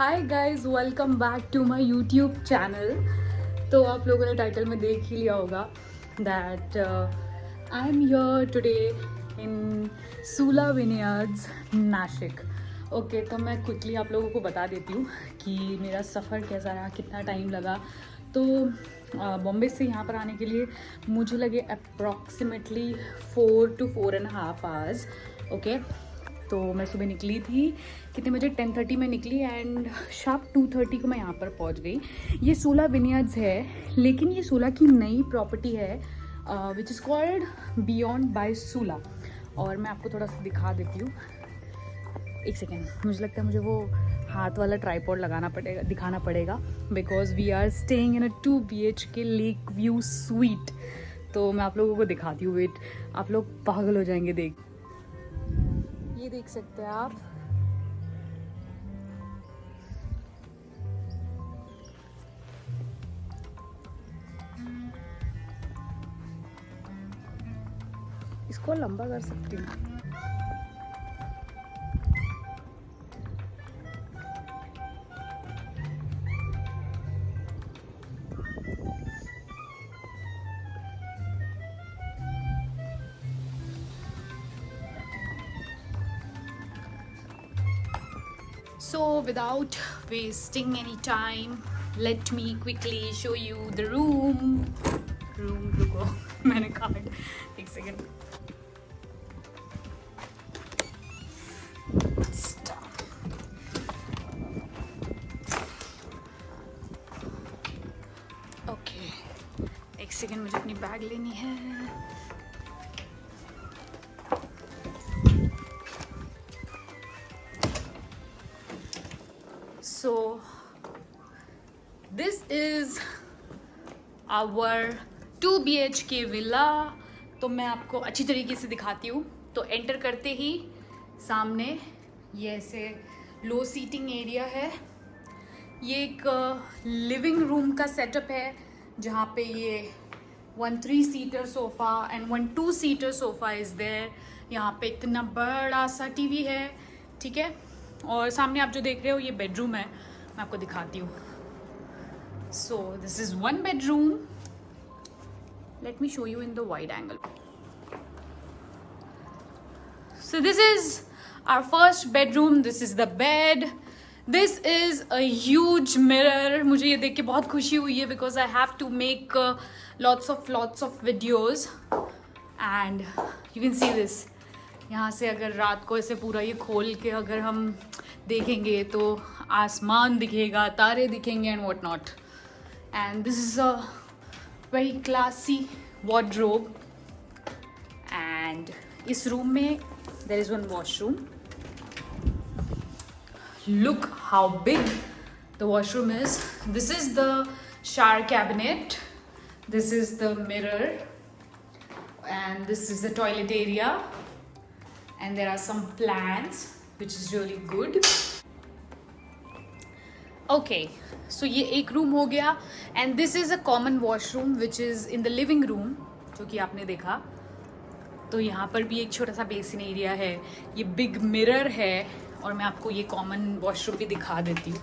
Hi guys, welcome back to my YouTube channel. तो आप लोगों ने टाइटल में देख ही लिया होगा that I am here today in Sula Vineyards Nashik. Okay, तो मैं क्विकली आप लोगों को बता देती हूँ कि मेरा सफ़र कैसा रहा, कितना टाइम लगा। तो बॉम्बे से यहाँ पर आने के लिए मुझे लगे अप्रॉक्सीमेटली 4 to 4.5 आवर्स। ओके, तो मैं सुबह निकली थी, कितने बजे, 10:30 में निकली एंड शार्प 2:30 को मैं यहाँ पर पहुँच गई। ये सूला विनयार्ड्स है, लेकिन ये सूला की नई प्रॉपर्टी है which is called Beyond by Sula. और मैं आपको थोड़ा सा दिखा देती हूँ, एक सेकेंड। मुझे लगता है मुझे वो हाथ वाला ट्राइपॉड लगाना पड़ेगा, दिखाना पड़ेगा, because we are staying in a 2 BHK lake view suite. तो मैं आप लोगों को दिखाती हूँ, वेट, आप लोग पागल हो जाएंगे देख। ये देख सकते हैं आप, इसको लंबा कर सकती हूँ। So without wasting any time, let me quickly show you the room. रुको, मैंने कार्ड, एक सेकेंड। ओके, एक सेकेंड, मुझे अपनी बैग लेनी है। So this is our 2 BHK villa. तो मैं आपको अच्छी तरीके से दिखाती हूँ। तो एंटर करते ही सामने ये ऐसे लो सीटिंग एरिया है। ये एक लिविंग रूम का सेटअप है, जहाँ पे ये 1 3-seater sofa and 1 2-seater sofa is there. यहाँ पे इतना बड़ा सा टीवी है, ठीक है। और सामने आप जो देख रहे हो ये बेडरूम है, मैं आपको दिखाती हूँ। So this is 1 bedroom. Let me show you in the wide angle. So this is our first bedroom. This is the bed. This is a huge mirror. मुझे ये देख के बहुत खुशी हुई है because I have to make lots of videos and you can see this. यहाँ से अगर रात को ऐसे पूरा ये खोल के अगर हम देखेंगे तो आसमान दिखेगा, तारे दिखेंगे and what not. And this is a very classy wardrobe. And इस रूम में there is 1 washroom. Look how big the washroom is. This is the shower cabinet. This is the mirror. And this is the toilet area. And there are some plants, which is really good. Okay, so ये एक room हो गया and this is a common washroom which is in the living room, जो कि आपने देखा। तो यहाँ पर भी एक छोटा सा बेसिन एरिया है, ये बिग मिरर है और मैं आपको ये कॉमन वॉशरूम भी दिखा देती हूँ।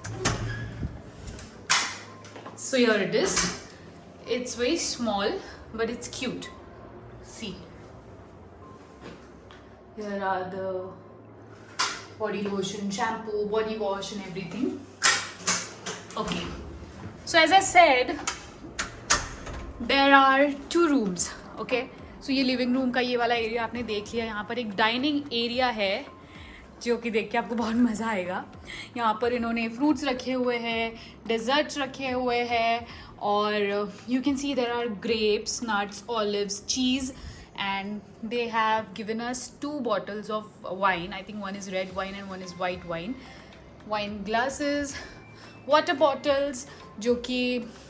So here it is. It's very small but it's cute. See. Here are the body lotion, shampoo, body wash and everything. Okay. So as I said, there are 2 rooms. Okay. So ये living room का ये वाला area आपने देख लिया। यहाँ पर एक डाइनिंग एरिया है जो कि देख के आपको बहुत मज़ा आएगा। यहाँ पर इन्होंने फ्रूट्स रखे हुए हैं, डेजर्ट्स रखे हुए हैं और you can see there are grapes, nuts, olives, cheese. And they have given us 2 bottles of wine. I think one is red wine and one is white wine. Wine glasses, water bottles, जो कि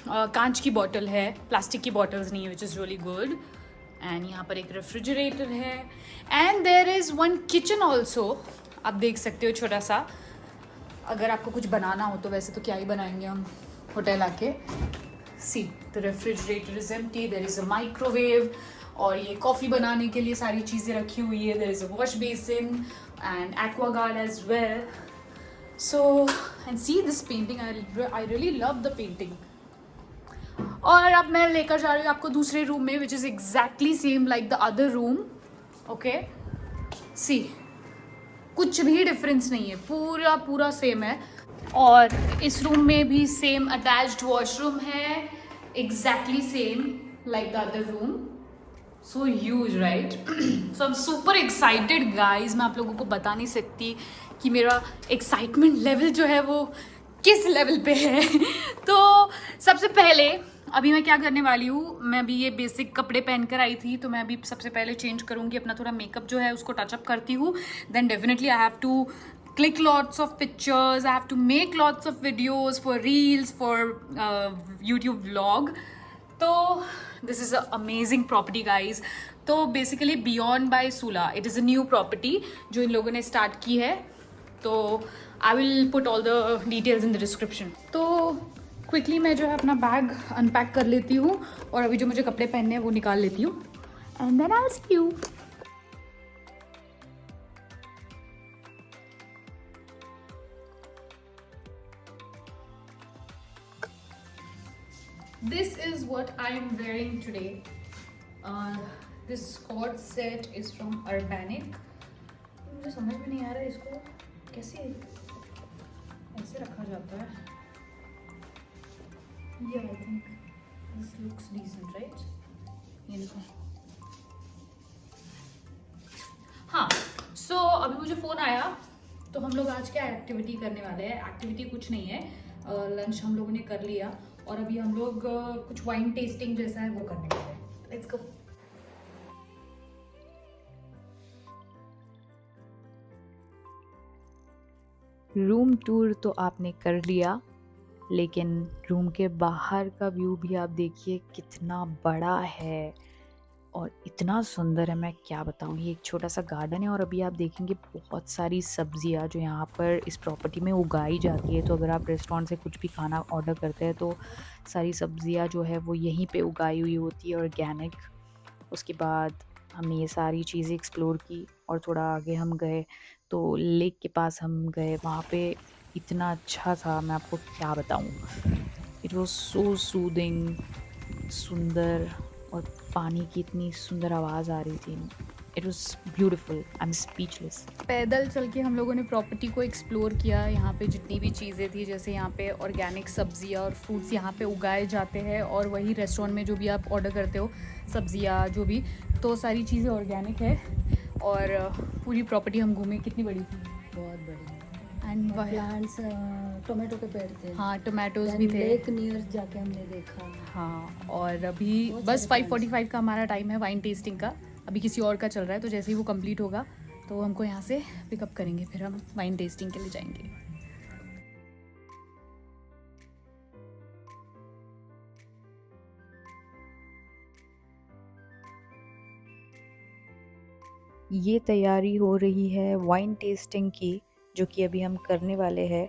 कांच की bottle है, plastic की bottles नहीं है, which is really good. And यहाँ पर एक रेफ्रिजरेटर है. And there is 1 kitchen also. आप देख सकते हो छोटा सा। अगर आपको कुछ बनाना हो तो वैसे तो क्या ही बनाएंगे हम होटल आके। See, the refrigerator is empty. There is a microwave. और ये कॉफ़ी बनाने के लिए सारी चीज़ें रखी हुई है. There is a wash basin and Aquaguard as well. So and see this painting, I really love the painting. और अब मैं लेकर जा रही हूँ आपको दूसरे रूम में, which is exactly same like the other room. Okay, see कुछ भी डिफरेंस नहीं है, पूरा पूरा सेम है. और इस रूम में भी सेम अटैच्ड वॉशरूम है, exactly same like the other room. So huge right. So I am super excited guys. मैं आप लोगों को बता नहीं सकती कि मेरा एक्साइटमेंट लेवल जो है वो किस लेवल पे है. तो सबसे पहले अभी मैं क्या करने वाली हूँ, मैं अभी ये बेसिक कपड़े पहन कर आई थी, तो मैं अभी सबसे पहले चेंज करूँगी, अपना थोड़ा मेकअप जो है उसको टचअप करती हूँ. Then definitely I have to click lots of pictures, I have to make lots of videos for reels, for YouTube vlog. तो this is an amazing property guys. तो basically Beyond by Sula, it is a new property जो इन लोगों ने start की है. तो I will put all the details in the description. तो quickly मैं जो है अपना बैग unpack कर लेती हूँ और अभी जो मुझे कपड़े पहनने हैं वो निकाल लेती हूँ. And then I'll see you. This is what I am wearing today. This cord set is from Urbanic. मुझे समझ में नहीं आ रहा है इसको कैसे ऐसे रखा जाता है. Yeah, I think this looks decent, right? ये देखो. हाँ, so अभी मुझे फ़ोन आया, तो हम लोग आज क्या एक्टिविटी करने वाले हैं. एक्टिविटी कुछ नहीं है, लंच हम लोगों ने कर लिया और अभी हम लोग कुछ वाइन टेस्टिंग जैसा है वो करने वाले हैं. Let's go. रूम टूर तो आपने कर लिया, लेकिन रूम के बाहर का व्यू भी आप देखिए कितना बड़ा है और इतना सुंदर है, मैं क्या बताऊँ. ये एक छोटा सा गार्डन है और अभी आप देखेंगे बहुत सारी सब्जियां जो यहाँ पर इस प्रॉपर्टी में उगाई जाती है. तो अगर आप रेस्टोरेंट से कुछ भी खाना ऑर्डर करते हैं तो सारी सब्जियां जो है वो यहीं पे उगाई हुई होती है, ऑर्गेनिक. उसके बाद हमने ये सारी चीज़ें एक्सप्लोर की और थोड़ा आगे हम गए तो लेक के पास हम गए. वहाँ पे इतना अच्छा था, मैं आपको क्या बताऊँ. इट वॉज सो सूदिंग, सुंदर, और पानी की इतनी सुंदर आवाज़ आ रही थी. It was beautiful. I am speechless. पैदल चल के हम लोगों ने प्रॉपर्टी को एक्सप्लोर किया. यहाँ पे जितनी भी चीज़ें थी, जैसे यहाँ पे ऑर्गेनिक सब्जियाँ और फ्रूट्स यहाँ पे उगाए जाते हैं, और वही रेस्टोरेंट में जो भी आप ऑर्डर करते हो सब्जियाँ जो भी, तो सारी चीज़ें ऑर्गेनिक है. और पूरी प्रॉपर्टी हम घूमे. कितनी बड़ी थी? बहुत बड़ी. एंड प्लांट्स, टोमेटो के पेड़ थे. हाँ, टोमेटोज भी थे. लेक नियर जाके हमने देखा. हाँ, और अभी बस 5:45 का हमारा टाइम है वाइन टेस्टिंग का. अभी किसी और का चल रहा है, तो जैसे ही वो कंप्लीट होगा तो हमको यहाँ से पिकअप करेंगे, फिर हम वाइन टेस्टिंग के लिए जाएंगे. ये तैयारी हो रही है वाइन टेस्टिंग की, जो कि अभी हम करने वाले हैं.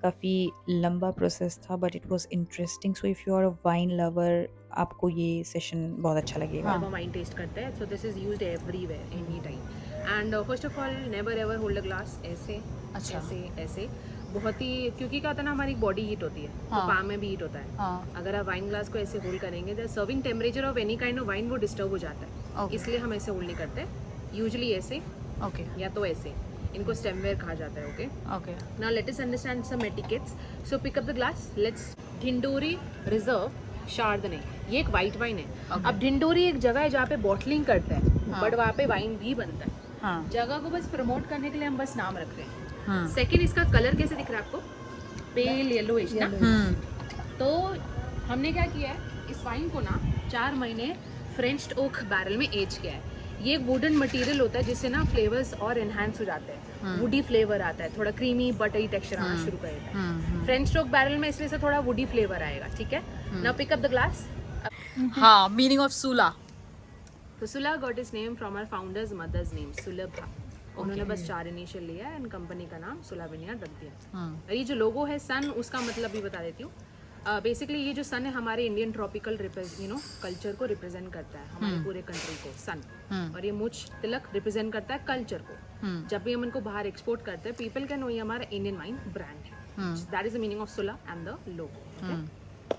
काफ़ी लंबा प्रोसेस था but it was interesting. So if you are a wine lover, आपको ये सेशन बहुत अच्छा लगेगा. हम वाइन टेस्ट करते हैं. So this is used everywhere any time. And first of all never ever hold a glass ऐसे. अच्छा. ऐसे ऐसे बहुत ही, क्योंकि क्या होता है ना, हमारी बॉडी हीट होती है. हाँ. तो पाम में भी हीट होता है. हाँ. अगर आप वाइन ग्लास को ऐसे होल्ड करेंगे the serving temperature of any kind of wine वो डिस्टर्ब हो जाता है. Okay. इसलिए हम ऐसे होल्ड नहीं करते. यूजुअली ऐसे ओके. या तो ऐसे. इनको स्टेमवेयर कहा जाता है. Okay. Okay. Now let us understand some etiquettes. So pick up the glass. Let's Dindori reserve chardonnay, ये एक वाइट वाइन है. Okay. अब ढिंडोरी एक जगह है जहाँ पे बॉटलिंग करते हैं, हाँ. बट वहाँ पे वाइन भी बनता है. हाँ. जगह को बस प्रमोट करने के लिए हम बस नाम रख रहे हैं. हाँ. सेकंड, इसका कलर कैसे दिख रहा है आपको? पेल येलोइश ना. तो हमने क्या किया है, इस वाइन को ना 4 महीने फ्रेंच ओक बैरल में एज किया है. ये एक वुडन मटेरियल होता है जिससे ना फ्लेवर्स और एनहांस हो जाते हैं. वुडी फ्लेवर आता है, थोड़ा क्रीमी बटरी टेक्सचर आना शुरू कर देता है. फ्रेंच ओक बैरल में इसलिए से थोड़ा वुडी फ्लेवर आएगा. ठीक है. Now pick up the glass. हाँ, मीनिंग ऑफ सूला. तो Sula got its name from our founder's mother's name Sulabha. उन्होंने बस 4 इनिशियल लिया एंड कंपनी का नाम सुला विनयार्ड रख दिया. और ये जो लोगो है सन, उसका मतलब भी बता देती हूँ. बेसिकली ये जो सन है हमारे इंडियन ट्रॉपिकल कल्चर को रिप्रेजेंट करता है, हमारे पूरे कंट्री को सन. और ये मुझ तिलक रिप्रेजेंट करता है कल्चर को. जब भी हम इनको बाहर एक्सपोर्ट करते हैं, पीपल कैन नो ये हमारा इंडियन वाइन ब्रांड है. That is the meaning of सुला एंड द लो।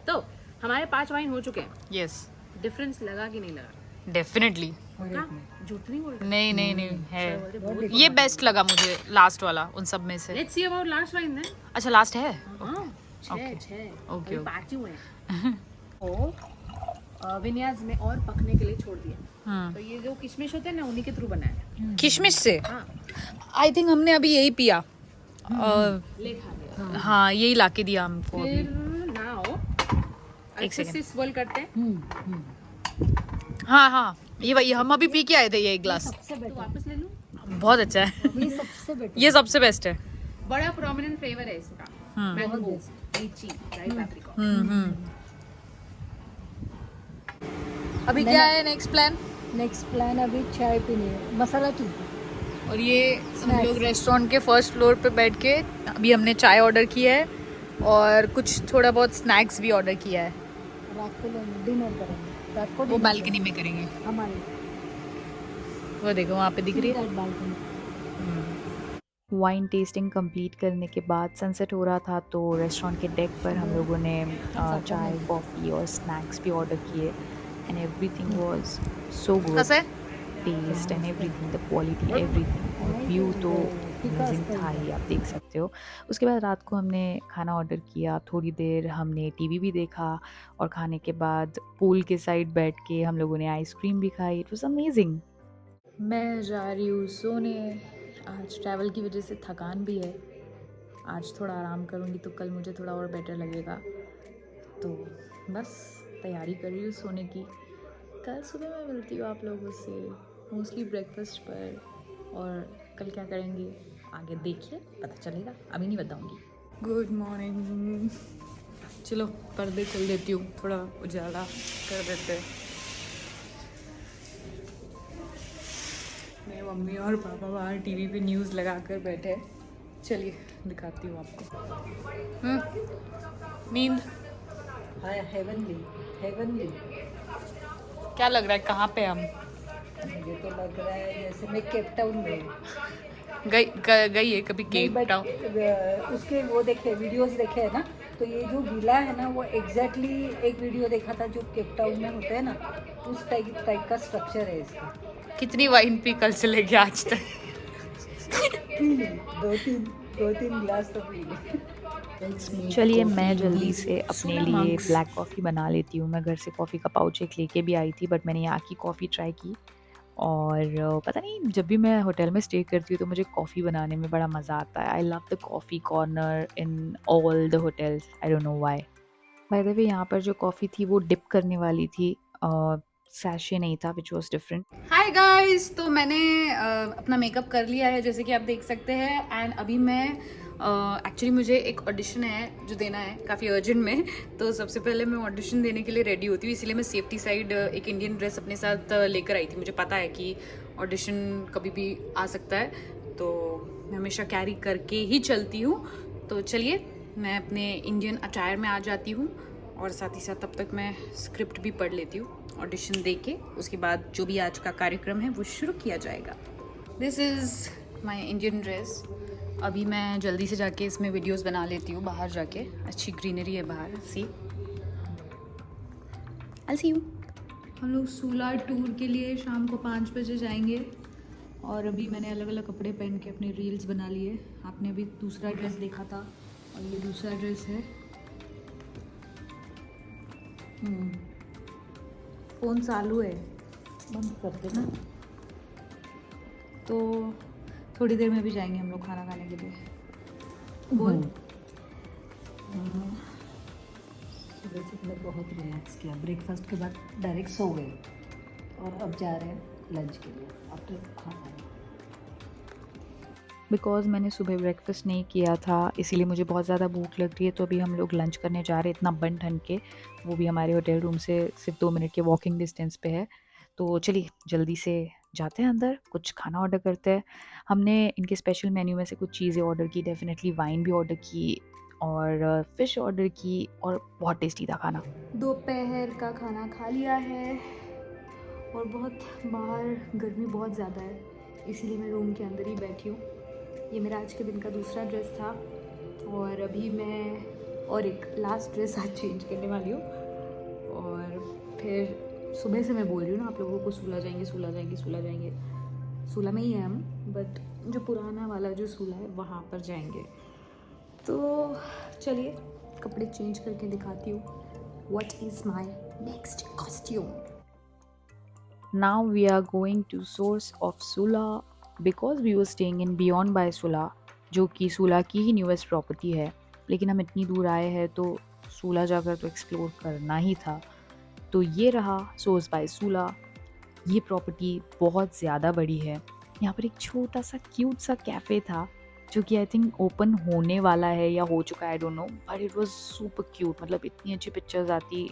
तो हमारे 5 वाइन हो चुके हैं। यस, डिफरेंस लगा कि नहीं लगा? डेफिनेटली। हाँ, झूठ नहीं बोल रहे। नहीं नहीं नहीं है, बहुत ये बेस्ट लगा मुझे लास्ट वाला उन सब में से। Let's see about last wine then. अच्छा लास्ट है। हाँ, Okay. छह Okay, okay. 5 ही हुए हैं। तो विन्याज में और पकने के लिए छोड़ दिया। तो ये जो किशमिश होते हैं ना, उन्हीं के थ्रू बना है। किशमिश से हाँ, आई थिंक हमने अभी यही पिया। ले खा लिया। हाँ यही लाके दिया हमको अभी। फिर नाउ अच्छे second. से स्विल करते हैं। हाँ हाँ, ये वही हम अभी पी के आए थे ये एक ग्लास। सबसे तो बेटर, वापस ले लूं। बहुत अच्छा है। ये सबसे बेटर, ये सबसे बेस्ट है। बड़ा प्रोमिनेंट फ्लेवर है इसका। मैंगो, लीची, ड्राई पैप्रिकॉट। अभी क्या है नेक्स्ट प्लान? नेक्स्ट प्लान अभी चाय पीनी है, मसाला टी। और ये हम लोग रेस्टोरेंट के फर्स्ट फ्लोर पे बैठ के अभी हमने चाय ऑर्डर की है और कुछ थोड़ा बहुत स्नैक्स भी ऑर्डर किया है। रात को डिनर करेंगे, रात को वो dinner बालकनी में करेंगे। करेंगे। हमारी वो देखो वहाँ पे दिख रही है। बालकनी। वाइन टेस्टिंग कंप्लीट करने के बाद सनसेट हो रहा था, तो रेस्टोरेंट के डेक पर हम लोगों ने चाय, कॉफ़ी और स्नैक्स भी ऑर्डर किए and everything was so good. कैसा है? Taste and everything, the quality, everything. और व्यू तो अमेजिंग था ही, आप देख सकते हो। उसके बाद रात को हमने खाना ऑर्डर किया, थोड़ी देर हमने टीवी भी देखा और खाने के बाद पूल के साइड बैठ के हम लोगों ने आइसक्रीम भी खाई। It was amazing. मैं जा रही हूँ सोने। आज ट्रैवल की वजह से थकान भी है। आज थोड़ा आराम करूँगी तो कल मुझे थोड़ा और बेटर लगेगा। तो बस तैयारी कर रही हूँ सोने की। कल सुबह मैं मिलती हूँ आप लोगों से, मोस्टली ब्रेकफास्ट पर। और कल क्या करेंगे आगे देखिए, पता चलेगा, अभी नहीं बताऊँगी। Good morning. चलो पर्दे खोल देती हूँ, थोड़ा उजाला कर देते हैं। मेरे मम्मी और पापा बाहर टीवी पे न्यूज़ लगा कर बैठे हैं। चलिए दिखाती हूँ आपको। नींद हाँ, हेवनली, हेवनली। क्या लग रहा है, कहाँ पे हम? मुझे तो लग रहा है जैसे मैं केप टाउन में हूँ। गई है कभी केप नहीं, टाउन? but, उसके वो देखे, वीडियोस देखे है ना, तो ये जो विला है ना, वो एग्जैक्टली एक वीडियो देखा था जो केप टाउन में होता है ना, उस टाइप का स्ट्रक्चर है इसका। कितनी वाइन पी कल से लेके आज तक? पी ली, दो तीन गिलास तो पी ली। चलिए मैं जल्दी से अपने लिए ब्लैक कॉफ़ी बना लेती हूँ। मैं घर से कॉफ़ी का पाउच एक लेके भी आई थी, बट मैंने यहाँ की कॉफ़ी ट्राई की और पता नहीं, जब भी मैं होटल में स्टे करती हूँ तो मुझे कॉफ़ी बनाने में बड़ा मज़ा आता है। I love the coffee corner in all the hotels, I don't know why. By the way यहाँ पर जो कॉफ़ी थी वो डिप करने वाली थी, सैशे नहीं था, which was different. Hi guys, तो मैंने अपना मेकअप कर लिया है जैसे कि आप देख सकते हैं। एंड अभी मैं एक्चुअली मुझे एक ऑडिशन है जो देना है काफ़ी अर्जेंट में। तो सबसे पहले मैं ऑडिशन देने के लिए रेडी होती हूँ, इसीलिए मैं सेफ्टी साइड एक इंडियन ड्रेस अपने साथ लेकर आई थी। मुझे पता है कि ऑडिशन कभी भी आ सकता है, तो मैं हमेशा कैरी करके ही चलती हूँ। तो चलिए मैं अपने इंडियन अटायर में आ जाती हूँ और साथ ही साथ तब तक मैं स्क्रिप्ट भी पढ़ लेती हूँ ऑडिशन दे के। उसके बाद जो भी आज का कार्यक्रम है वो शुरू किया जाएगा। This is my Indian dress. अभी मैं जल्दी से जाके इसमें वीडियोस बना लेती हूँ बाहर जाके। अच्छी ग्रीनरी है बाहर, सी आई सी यू। हम लोग सूला टूर के लिए शाम को 5 बजे जाएंगे और अभी मैंने अलग अलग कपड़े पहन के अपने रील्स बना लिए। आपने अभी दूसरा ड्रेस देखा था और ये दूसरा ड्रेस है। फ़ोन चालू है, बंद कर देना। तो थोड़ी देर में भी जाएंगे हम लोग खाना खाने के लिए। बोल। सुबह से मैं बहुत रिलैक्स किया, ब्रेकफास्ट के बाद डायरेक्ट सो गए और अब जा रहे हैं लंच के लिए आफ्टर खाना। बिकॉज़ मैंने सुबह ब्रेकफास्ट नहीं किया था, इसीलिए मुझे बहुत ज़्यादा भूख लग रही है। तो अभी हम लोग लंच करने जा रहे हैं, इतना बन ठन के, वो भी हमारे होटल रूम से सिर्फ 2 मिनट के वॉकिंग डिस्टेंस पे है। तो चलिए जल्दी से जाते हैं अंदर, कुछ खाना ऑर्डर करते हैं। हमने इनके स्पेशल मेन्यू में से कुछ चीज़ें ऑर्डर की, डेफिनेटली वाइन भी ऑर्डर की और फ़िश ऑर्डर की, और बहुत टेस्टी था खाना। दोपहर का खाना खा लिया है और बहुत बाहर गर्मी बहुत ज़्यादा है, इसीलिए मैं रूम के अंदर ही बैठी हूँ। ये मेरा आज के दिन का दूसरा ड्रेस था और अभी मैं और एक लास्ट ड्रेस आज चेंज करने वाली हूँ और फिर सुबह से मैं बोल रही हूँ ना आप लोगों को सूला जाएंगे सूला जाएंगे सूला जाएंगे। सूला में ही है हम, बट जो पुराना वाला जो सूला है वहाँ पर जाएंगे। तो चलिए कपड़े चेंज करके दिखाती हूँ what is my next costume. Now we are going to source of Sula because we were staying in Beyond by Sula, जो कि सूला की ही न्यूएस्ट प्रॉपर्टी है। लेकिन हम इतनी दूर आए हैं तो सूला जाकर तो एक्सप्लोर करना ही था। तो ये रहा सोर्स बाय सूला। ये प्रॉपर्टी बहुत ज़्यादा बड़ी है। यहाँ पर एक छोटा सा क्यूट सा कैफ़े था जो कि आई थिंक ओपन होने वाला है या हो चुका है, I don't know, but it was super cute. मतलब इतनी अच्छी पिक्चर्स आती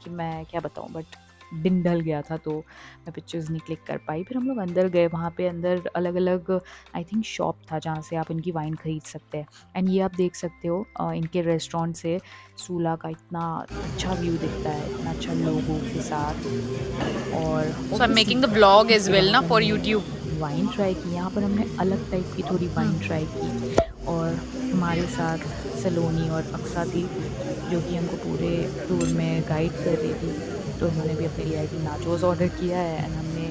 कि मैं क्या बताऊँ, बट दिन ढल गया था तो मैं पिक्चर्स नहीं क्लिक कर पाई। फिर हम लोग अंदर गए, वहाँ पे अंदर अलग अलग आई थिंक शॉप था जहाँ से आप इनकी वाइन खरीद सकते हैं। एंड ये आप देख सकते हो इनके रेस्टोरेंट से सूला का इतना अच्छा व्यू दिखता है, इतना अच्छा लोगों के साथ। और So I'm making the vlog as well ना for YouTube. वाइन ट्राई की। यहाँ पर हमने अलग टाइप की थोड़ी वाइन ट्राई की और हमारे साथ सलोनी और अक्सा थी जो कि हमको पूरे टूर में गाइड कर रही थी। तो उन्होंने भी अपने लिए आई थी नाचोस ऑर्डर किया है एंड हमने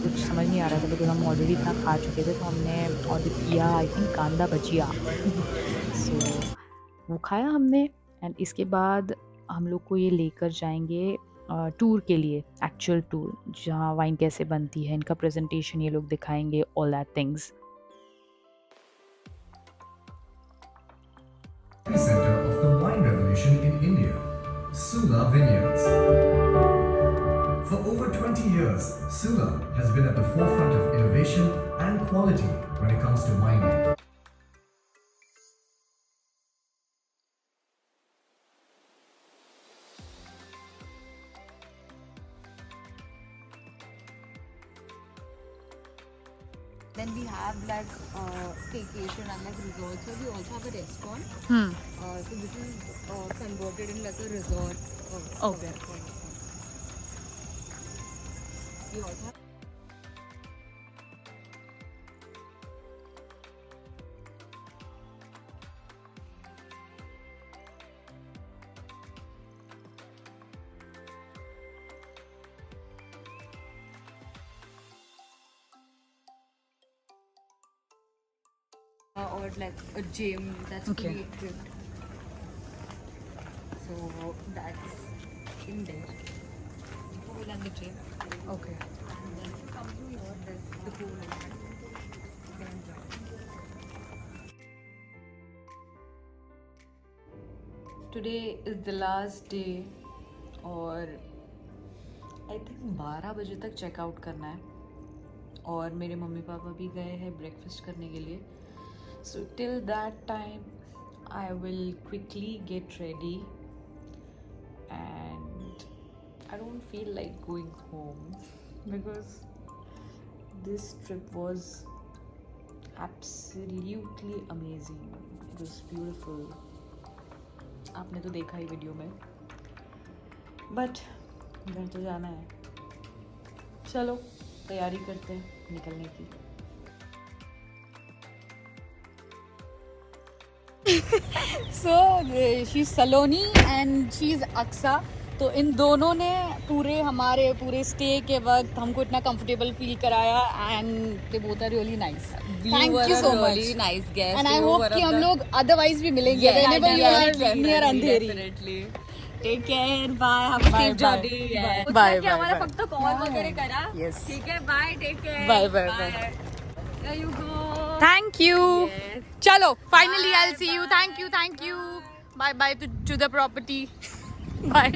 कुछ समझ नहीं आ रहा था बिकॉज हम ऑलरेडी इतना खा चुके थे, तो हमने ऑर्डर किया आई थिंक कांदा भजिया। सो वो खाया हमने एंड इसके बाद हम लोग को ये लेकर जाएंगे टूर के लिए, एक्चुअल टूर जहाँ वाइन कैसे बनती है, इनका प्रेजेंटेशन ये लोग दिखाएंगे, all that things. Center of the wine revolution in India, Sula Vineyards. For over 20 years, Sula has been at the forefront of innovation and quality when it comes to winemaking. Then we have like staycation and like resorts. So we also have a restaurant. So this is converted in like a resort. Okay. We also have or like a gym that's Okay. fully equipped. So that's in there. Pool and the gym. Okay. And then if you come to here, there's the pool and you can enjoy. Today is the last day और I think 12 बजे तक checkout करना है और मेरे mummy papa भी गए हैं ब्रेकफास्ट करने के लिए। So till that time I will quickly get ready and I don't feel like going home because this trip was absolutely amazing, it was beautiful. आपने तो देखा ही वीडियो में, बट घर तो जाना है। चलो तैयारी करते हैं निकलने की। So she's Saloni and she's Aksa. तो इन दोनों ने हमारे पूरे स्टे के वक्त हमको इतना कंफर्टेबल फील कराया and they both are really nice. Thank you so much, Really nice guest. And I hope कि हम लोग अदरवाइज भी मिलेंगे whenever you are near Andheri. Definitely. Take care. Bye. Have a safe journey. Bye. कुछ Bye. ना कि Bye. हमारा Bye. फक्त कॉल वगैरह करा. Yes. ठीक है. Bye. Take care. Bye. Bye. Bye. There you go. Thank you. Yes. चलो finally I will see you. Thank you, thank you. Bye bye to the property. Bye.